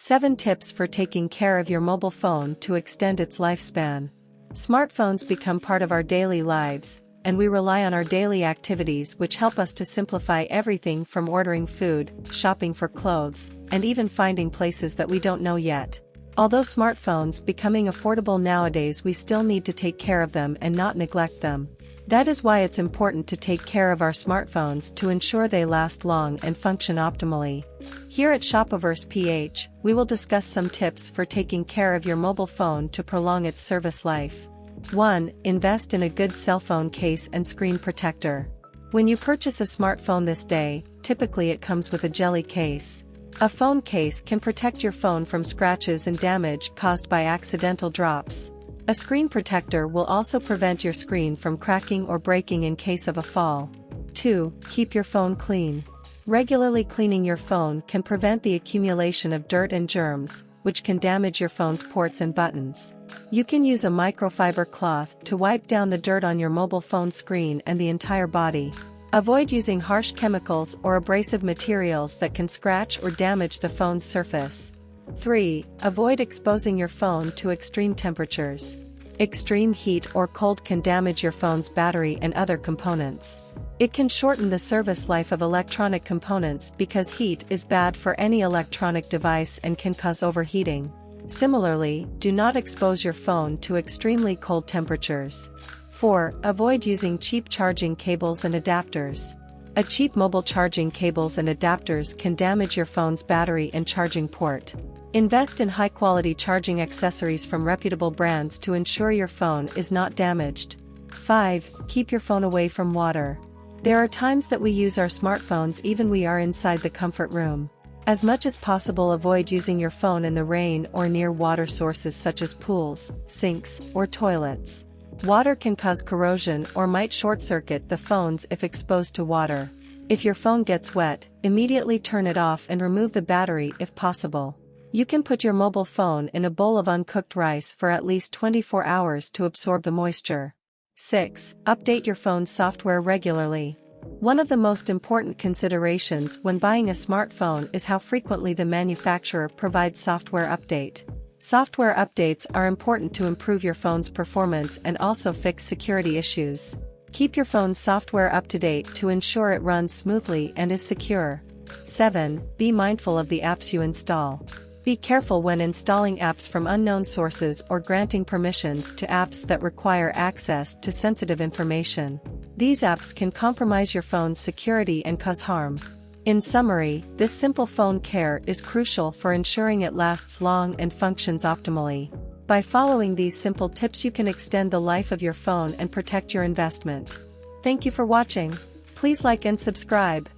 7 tips for taking care of your mobile phone to extend its lifespan. Smartphones become part of our daily lives, and we rely on our daily activities, which help us to simplify everything from ordering food, shopping for clothes, and even finding places that we don't know yet. Although smartphones becoming affordable nowadays, we still need to take care of them and not neglect them. That is why it's important to take care of our smartphones to ensure they last long and function optimally. Here at Shoppiverse PH, we will discuss some tips for taking care of your mobile phone to prolong its service life. 1. Invest in a good cell phone case and screen protector. When you purchase a smartphone this day, typically it comes with a jelly case. A phone case can protect your phone from scratches and damage caused by accidental drops. A screen protector will also prevent your screen from cracking or breaking in case of a fall. 2. Keep your phone clean. Regularly cleaning your phone can prevent the accumulation of dirt and germs, which can damage your phone's ports and buttons. You can use a microfiber cloth to wipe down the dirt on your mobile phone screen and the entire body. Avoid using harsh chemicals or abrasive materials that can scratch or damage the phone's surface. 3. Avoid exposing your phone to extreme temperatures. Extreme heat or cold can damage your phone's battery and other components. It can shorten the service life of electronic components because heat is bad for any electronic device and can cause overheating. Similarly, do not expose your phone to extremely cold temperatures. 4. Avoid using cheap charging cables and adapters. A cheap mobile charging cables and adapters can damage your phone's battery and charging port. Invest in high-quality charging accessories from reputable brands to ensure your phone is not damaged. 5. Keep your phone away from water. There are times that we use our smartphones even we are inside the comfort room. As much as possible, avoid using your phone in the rain or near water sources such as pools, sinks, or toilets. Water can cause corrosion or might short-circuit the phones if exposed to water. If your phone gets wet, immediately turn it off and remove the battery if possible. You can put your mobile phone in a bowl of uncooked rice for at least 24 hours to absorb the moisture. 6. Update your phone's software regularly. One of the most important considerations when buying a smartphone is how frequently the manufacturer provides software update. Software updates are important to improve your phone's performance and also fix security issues. Keep your phone's software up to date to ensure it runs smoothly and is secure. 7. Be mindful of the apps you install. Be careful when installing apps from unknown sources or granting permissions to apps that require access to sensitive information. These apps can compromise your phone's security and cause harm. In summary, this simple phone care is crucial for ensuring it lasts long and functions optimally. By following these simple tips, you can extend the life of your phone and protect your investment. Thank you for watching. Please like and subscribe.